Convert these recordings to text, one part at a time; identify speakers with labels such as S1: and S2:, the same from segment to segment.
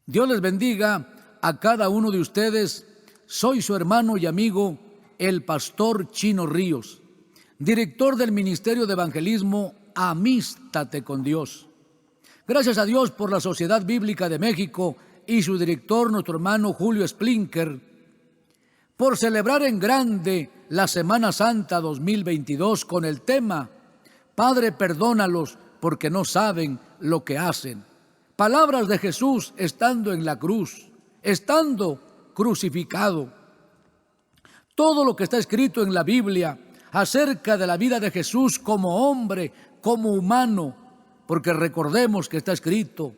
S1: Dios les bendiga a cada uno de ustedes. Soy su hermano y amigo, el pastor Chino Ríos, director del Ministerio de Evangelismo Amístate con Dios. Gracias a Dios por la Sociedad Bíblica de México y su director, nuestro hermano Julio Splinker, por celebrar en grande la Semana Santa 2022 con el tema Padre, perdónalos porque no saben lo que hacen. Palabras de Jesús estando en la cruz, estando crucificado. Todo lo que está escrito en la Biblia acerca de la vida de Jesús como hombre, como humano, porque recordemos que está escrito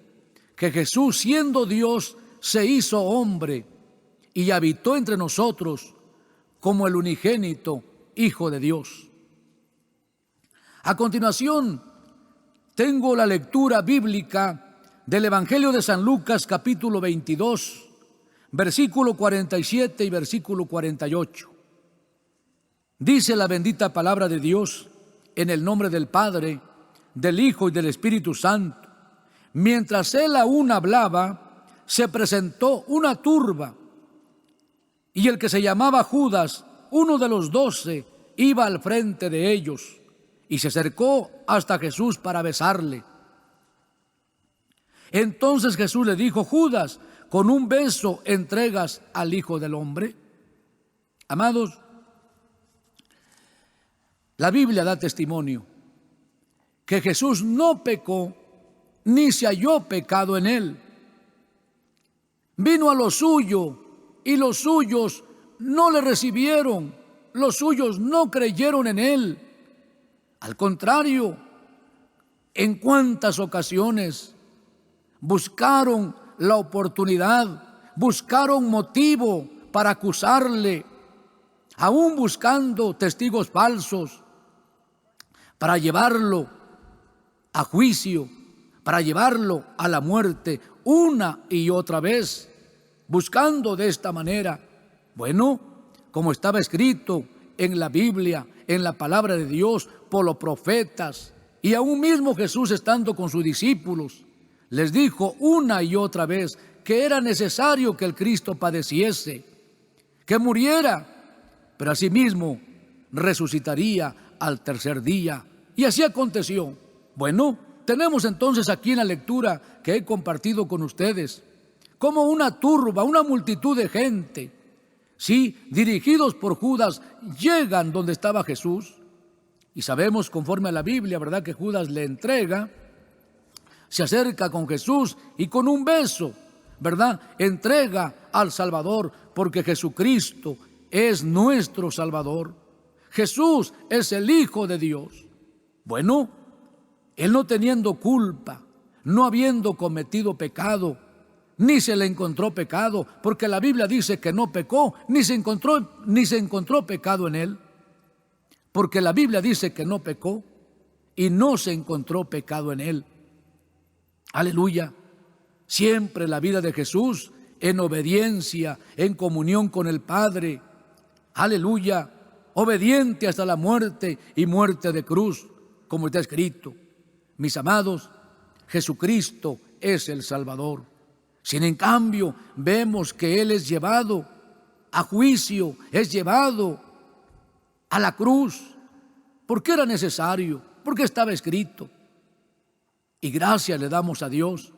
S1: que Jesús, siendo Dios, se hizo hombre y habitó entre nosotros como el unigénito Hijo de Dios. A continuación, tengo la lectura bíblica del Evangelio de San Lucas, capítulo 22, versículo 47 y versículo 48. Dice la bendita palabra de Dios, en el nombre del Padre, del Hijo y del Espíritu Santo. Mientras él aún hablaba, se presentó una turba, y el que se llamaba Judas, uno de los 12, iba al frente de ellos, y se acercó hasta Jesús para besarle. Entonces Jesús le dijo: Judas, ¿con un beso entregas al Hijo del Hombre? Amados, la Biblia da testimonio que Jesús no pecó, ni se halló pecado en él. Vino a lo suyo, y los suyos no le recibieron, los suyos no creyeron en él. Al contrario, en cuántas ocasiones buscaron la oportunidad, buscaron motivo para acusarle, aún buscando testigos falsos, para llevarlo a juicio, para llevarlo a la muerte, una y otra vez, buscando de esta manera, bueno, como estaba escrito en la Biblia, en la palabra de Dios, por los profetas, y aún mismo Jesús, estando con sus discípulos, les dijo una y otra vez que era necesario que el Cristo padeciese, que muriera, pero asimismo resucitaría al tercer día. Y así aconteció. Bueno, tenemos entonces aquí en la lectura que he compartido con ustedes, como una turba, una multitud de gente, sí, dirigidos por Judas, llegan donde estaba Jesús. Y sabemos, conforme a la Biblia, ¿verdad?, que Judas le entrega, se acerca con Jesús y con un beso, ¿verdad?, entrega al Salvador, porque Jesucristo es nuestro Salvador. Jesús es el Hijo de Dios. Bueno, él no teniendo culpa, no habiendo cometido pecado, ni se le encontró pecado, porque la Biblia dice que no pecó, ni se encontró pecado en él, porque la Biblia dice que no pecó y no se encontró pecado en él. Aleluya. Siempre la vida de Jesús en obediencia, en comunión con el Padre. Aleluya. Obediente hasta la muerte y muerte de cruz, como está escrito. Mis amados, Jesucristo es el Salvador. Sin en cambio, vemos que Él es llevado a juicio, es llevado a la cruz. ¿Por qué era necesario? Porque estaba escrito. Y gracias le damos a Dios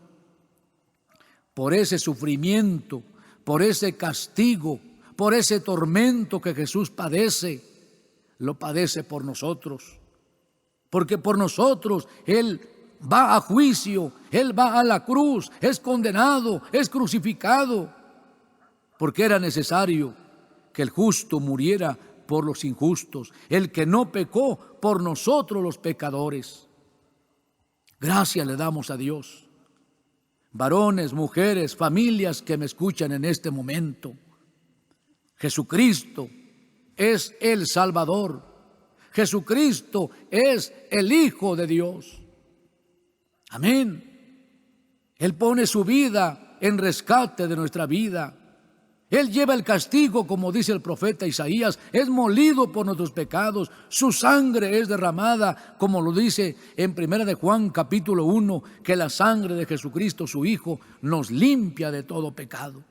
S1: por ese sufrimiento, por ese castigo, por ese tormento que Jesús padece. Lo padece por nosotros, porque por nosotros Él va a juicio, Él va a la cruz, es condenado, es crucificado, porque era necesario que el justo muriera por los injustos, el que no pecó por nosotros los pecadores. Gracias le damos a Dios. Varones, mujeres, familias que me escuchan en este momento, Jesucristo es el Salvador. Jesucristo es el Hijo de Dios. Amén. Él pone su vida en rescate de nuestra vida. Él lleva el castigo, como dice el profeta Isaías, es molido por nuestros pecados, su sangre es derramada, como lo dice en 1 de Juan capítulo 1, que la sangre de Jesucristo, su Hijo, nos limpia de todo pecado.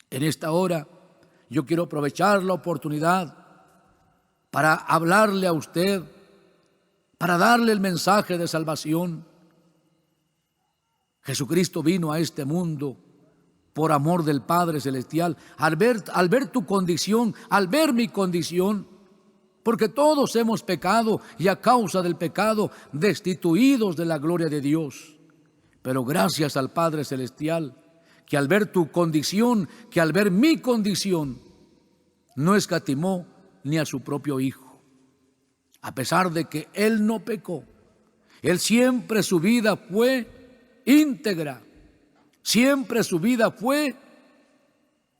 S1: En esta hora yo quiero aprovechar la oportunidad para hablarle a usted, para darle el mensaje de salvación. Jesucristo vino a este mundo por amor del Padre Celestial, al ver tu condición, al ver mi condición, porque todos hemos pecado y a causa del pecado destituidos de la gloria de Dios. Pero gracias al Padre Celestial, que al ver tu condición, que al ver mi condición, no escatimó ni a su propio Hijo. A pesar de que Él no pecó, Él siempre su vida fue íntegra, siempre su vida fue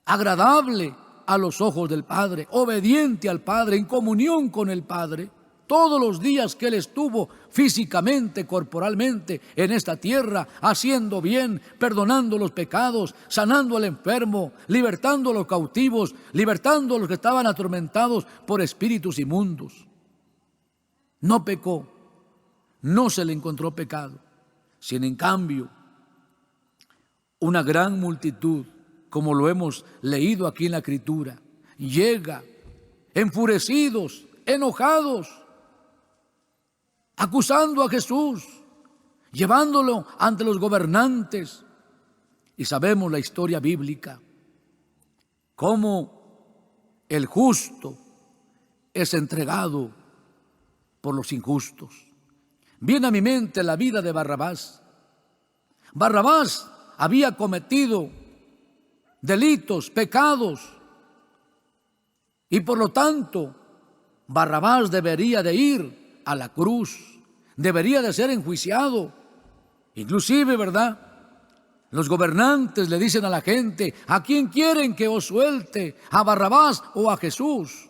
S1: agradable a los ojos del Padre, obediente al Padre, en comunión con el Padre. Todos los días que Él estuvo físicamente, corporalmente en esta tierra, haciendo bien, perdonando los pecados, sanando al enfermo, libertando a los cautivos, libertando a los que estaban atormentados por espíritus inmundos. No pecó, no se le encontró pecado, sino en cambio una gran multitud, como lo hemos leído aquí en la Escritura, llega enfurecidos, enojados, acusando a Jesús, llevándolo ante los gobernantes. Y sabemos la historia bíblica, cómo el justo es entregado por los injustos. Viene a mi mente la vida de Barrabás. Barrabás había cometido delitos, pecados, y por lo tanto Barrabás debería de ir a la cruz, debería de ser enjuiciado. Inclusive, ¿verdad?, los gobernantes le dicen a la gente: ¿a quién quieren que os suelte? ¿A Barrabás o a Jesús?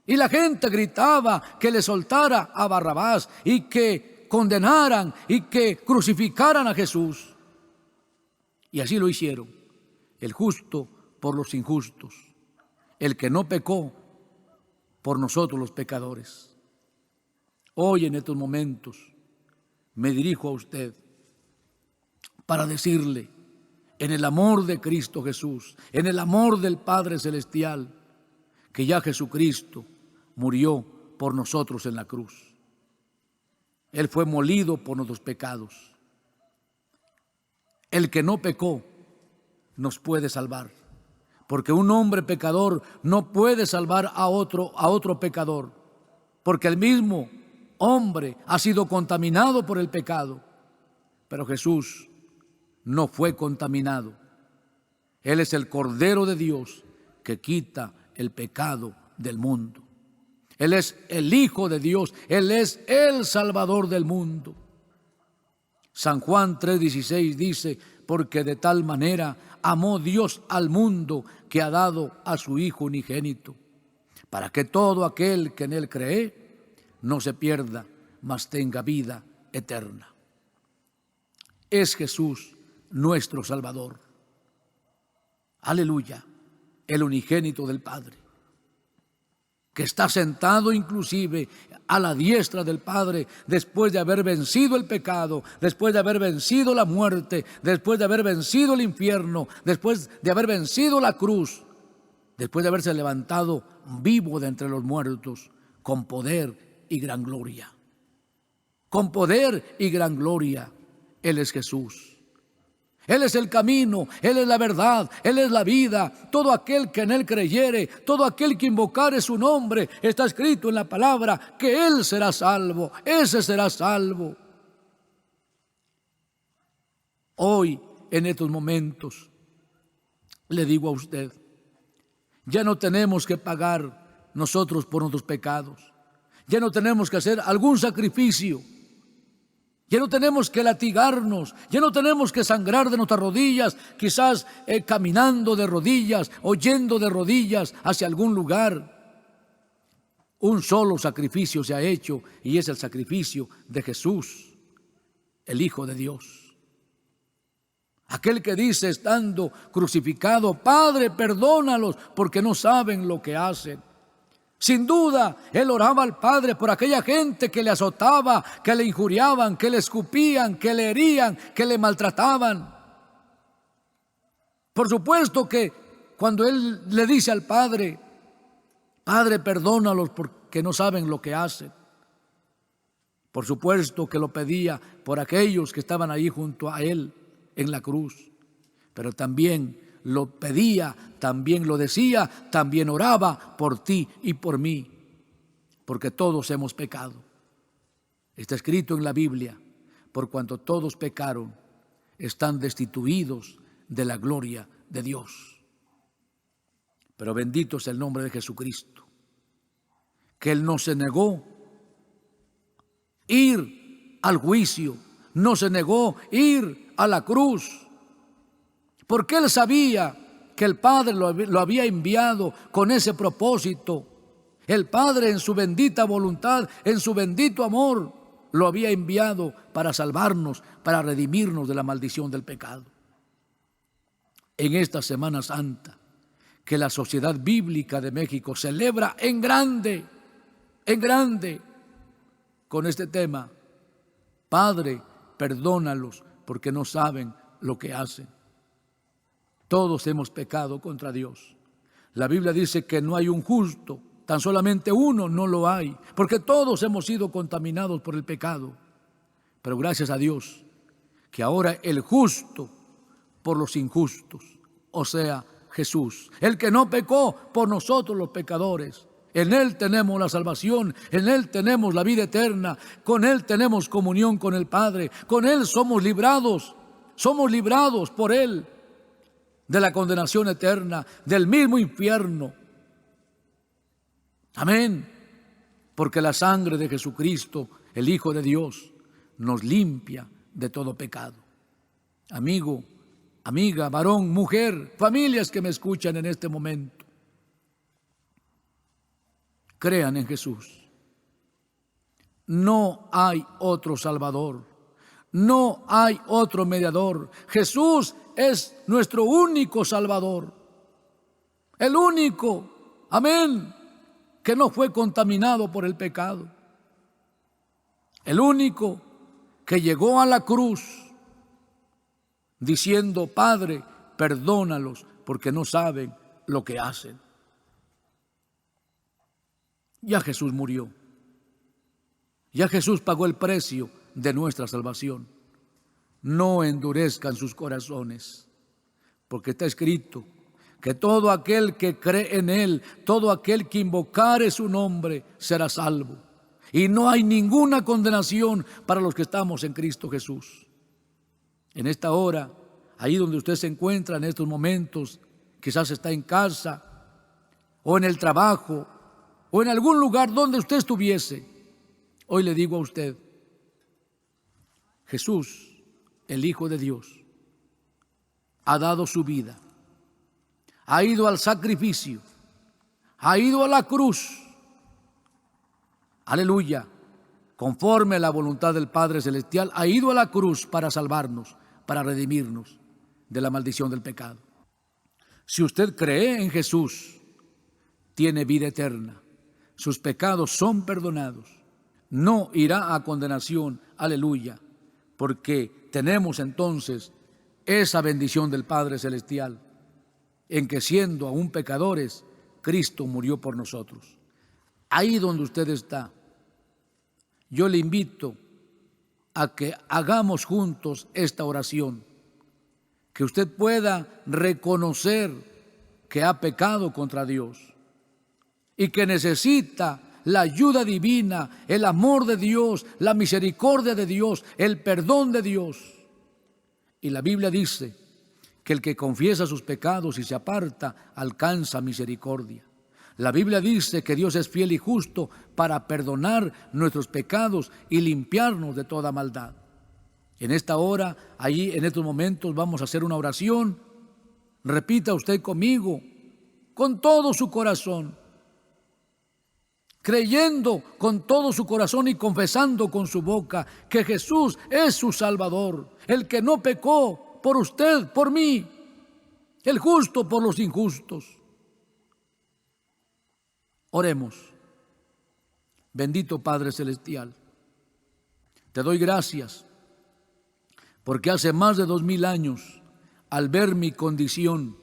S1: Y la gente gritaba que le soltara a Barrabás y que condenaran y que crucificaran a Jesús. Y así lo hicieron, el justo por los injustos, el que no pecó por nosotros los pecadores. Hoy en estos momentos me dirijo a usted para decirle, en el amor de Cristo Jesús, en el amor del Padre Celestial, que ya Jesucristo murió por nosotros en la cruz. Él fue molido por nuestros pecados. El que no pecó nos puede salvar, porque un hombre pecador no puede salvar a otro pecador, porque el mismo hombre ha sido contaminado por el pecado. Pero Jesús no fue contaminado. Él es el Cordero de Dios que quita el pecado del mundo. Él es el Hijo de Dios, Él es el Salvador del mundo. San Juan 3:16 dice: porque de tal manera amó Dios al mundo que ha dado a su Hijo unigénito, para que todo aquel que en Él cree no se pierda, mas tenga vida eterna. Es Jesús nuestro Salvador. Aleluya, el unigénito del Padre, que está sentado inclusive a la diestra del Padre, después de haber vencido el pecado, después de haber vencido la muerte, después de haber vencido el infierno, después de haber vencido la cruz, después de haberse levantado vivo de entre los muertos, con poder y gran gloria. Con poder y gran gloria, Él es Jesús. Él es el camino, Él es la verdad, Él es la vida. Todo aquel que en Él creyere, todo aquel que invocare su nombre, está escrito en la palabra que Él será salvo, ese será salvo. Hoy, en estos momentos, le digo a usted, ya no tenemos que pagar nosotros por nuestros pecados, ya no tenemos que hacer algún sacrificio. Ya no tenemos que latigarnos, ya no tenemos que sangrar de nuestras rodillas, quizás caminando de rodillas o yendo de rodillas hacia algún lugar. Un solo sacrificio se ha hecho y es el sacrificio de Jesús, el Hijo de Dios. Aquel que dice estando crucificado: Padre, perdónalos porque no saben lo que hacen. Sin duda, él oraba al Padre por aquella gente que le azotaba, que le injuriaban, que le escupían, que le herían, que le maltrataban. Por supuesto que cuando él le dice al Padre: Padre, perdónalos porque no saben lo que hacen, por supuesto que lo pedía por aquellos que estaban ahí junto a él en la cruz, pero también lo pedía, también lo decía, también oraba por ti y por mí, porque todos hemos pecado. Está escrito en la Biblia: por cuanto todos pecaron, están destituidos de la gloria de Dios. Pero bendito es el nombre de Jesucristo, que Él no se negó ir al juicio, no se negó ir a la cruz, porque Él sabía que el Padre lo había enviado con ese propósito. El Padre, en su bendita voluntad, en su bendito amor, lo había enviado para salvarnos, para redimirnos de la maldición del pecado. En esta Semana Santa, que la Sociedad Bíblica de México celebra en grande, con este tema: Padre, perdónalos porque no saben lo que hacen. Todos hemos pecado contra Dios. La Biblia dice que no hay un justo, tan solamente uno no lo hay, porque todos hemos sido contaminados por el pecado. Pero gracias a Dios, que ahora el justo por los injustos, o sea, Jesús, el que no pecó por nosotros los pecadores, en Él tenemos la salvación, en Él tenemos la vida eterna, con Él tenemos comunión con el Padre, con Él somos librados por Él de la condenación eterna, del mismo infierno. Amén. Porque la sangre de Jesucristo, el Hijo de Dios, nos limpia de todo pecado. Amigo, amiga, varón, mujer, familias que me escuchan en este momento, crean en Jesús. No hay otro Salvador, no hay otro mediador. Jesús es nuestro único Salvador, el único, amén, que no fue contaminado por el pecado, el único que llegó a la cruz diciendo: Padre, perdónalos porque no saben lo que hacen. Ya Jesús murió, ya Jesús pagó el precio de nuestra salvación. No endurezcan sus corazones, porque está escrito que todo aquel que cree en Él, todo aquel que invocare su nombre, será salvo. Y no hay ninguna condenación para los que estamos en Cristo Jesús. En esta hora, ahí donde usted se encuentra en estos momentos, quizás está en casa, o en el trabajo, o en algún lugar donde usted estuviese, hoy le digo a usted: Jesús, el Hijo de Dios, ha dado su vida, ha ido al sacrificio, ha ido a la cruz, aleluya, conforme a la voluntad del Padre Celestial, ha ido a la cruz para salvarnos, para redimirnos de la maldición del pecado. Si usted cree en Jesús, tiene vida eterna, sus pecados son perdonados, no irá a condenación, aleluya, porque tenemos entonces esa bendición del Padre Celestial, en que siendo aún pecadores, Cristo murió por nosotros. Ahí donde usted está, yo le invito a que hagamos juntos esta oración, que usted pueda reconocer que ha pecado contra Dios y que necesita la ayuda divina, el amor de Dios, la misericordia de Dios, el perdón de Dios. Y la Biblia dice que el que confiesa sus pecados y se aparta alcanza misericordia. La Biblia dice que Dios es fiel y justo para perdonar nuestros pecados y limpiarnos de toda maldad. En esta hora, ahí en estos momentos, vamos a hacer una oración. Repita usted conmigo, con todo su corazón, creyendo con todo su corazón y confesando con su boca que Jesús es su Salvador, el que no pecó por usted, por mí, el justo por los injustos. Oremos. Bendito Padre Celestial, te doy gracias porque hace más de 2000 años, al ver mi condición,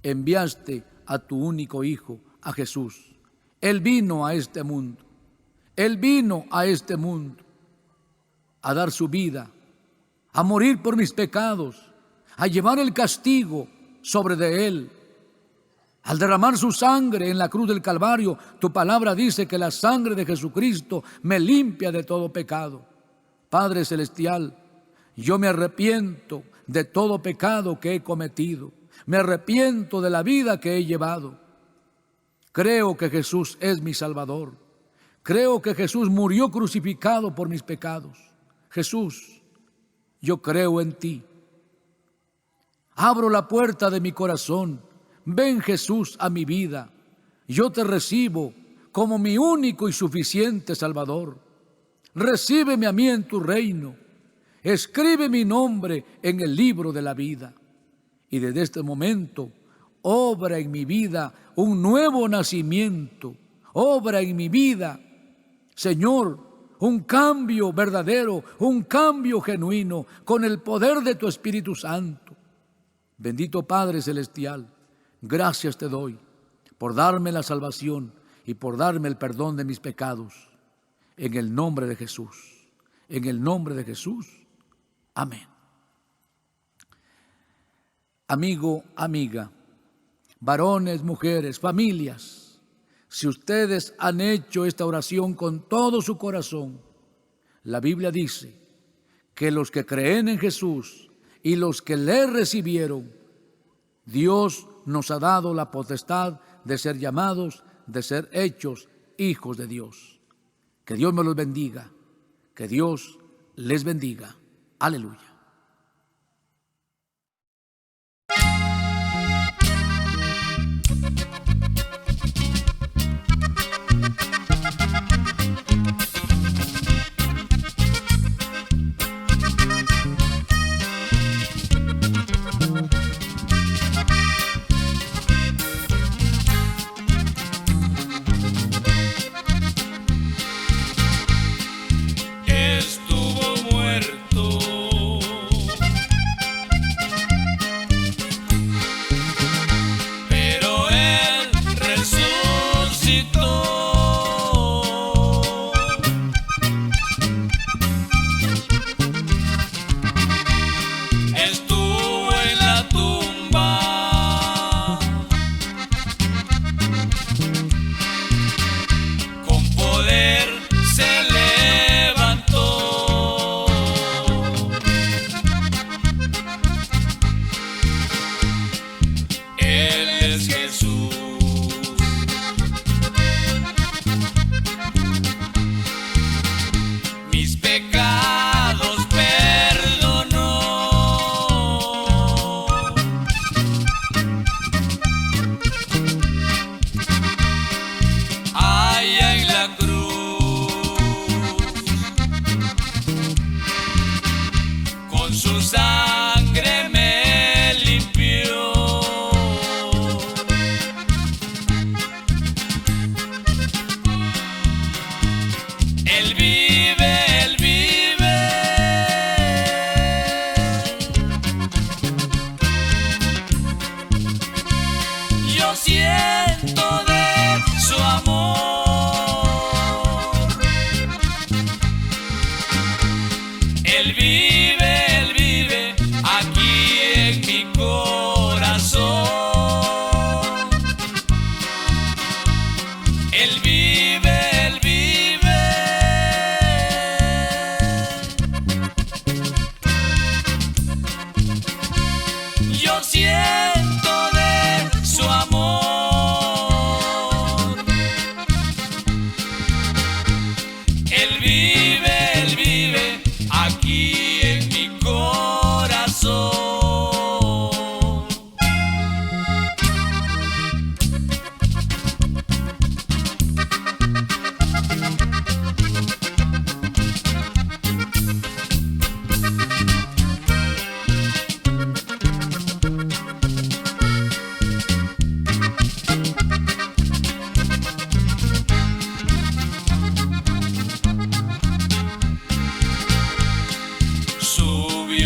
S1: enviaste a tu único Hijo, a Jesús. Él vino a este mundo. Él vino a este mundo a dar su vida, a morir por mis pecados, a llevar el castigo sobre de Él. Al derramar su sangre en la cruz del Calvario, tu palabra dice que la sangre de Jesucristo me limpia de todo pecado. Padre Celestial, yo me arrepiento de todo pecado que he cometido. Me arrepiento de la vida que he llevado. Creo que Jesús es mi Salvador. Creo que Jesús murió crucificado por mis pecados. Jesús, yo creo en ti. Abro la puerta de mi corazón. Ven, Jesús, a mi vida. Yo te recibo como mi único y suficiente Salvador. Recíbeme a mí en tu reino. Escribe mi nombre en el libro de la vida. Y desde este momento, obra en mi vida un nuevo nacimiento. Obra en mi vida, Señor, un cambio verdadero, un cambio genuino, con el poder de tu Espíritu Santo. Bendito Padre Celestial, gracias te doy por darme la salvación y por darme el perdón de mis pecados. En el nombre de Jesús, en el nombre de Jesús. Amén. Amigo, amiga, varones, mujeres, familias, si ustedes han hecho esta oración con todo su corazón, la Biblia dice que los que creen en Jesús y los que le recibieron, Dios nos ha dado la potestad de ser llamados, de ser hechos hijos de Dios. Que Dios me los bendiga, que Dios les bendiga. Aleluya.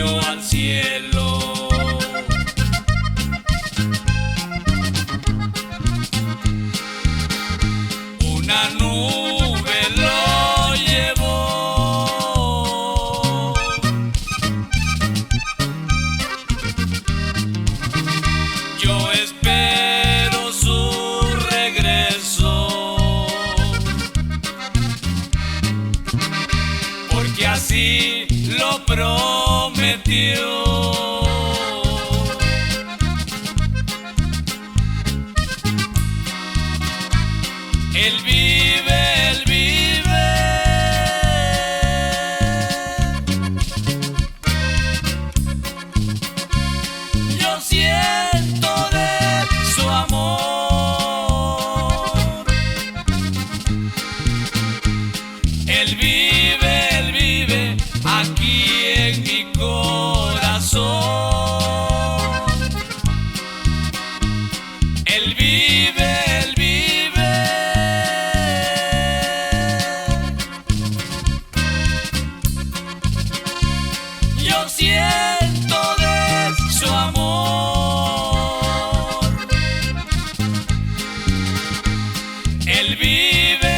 S2: subió al cielo. Una nube lo llevó. Yo espero su regreso, porque así lo prometió. Él vive, Él vive. Yo siento de su amor. Él vive aquí en mi corazón. Él vive, Él vive. Yo siento de su amor. Él vive.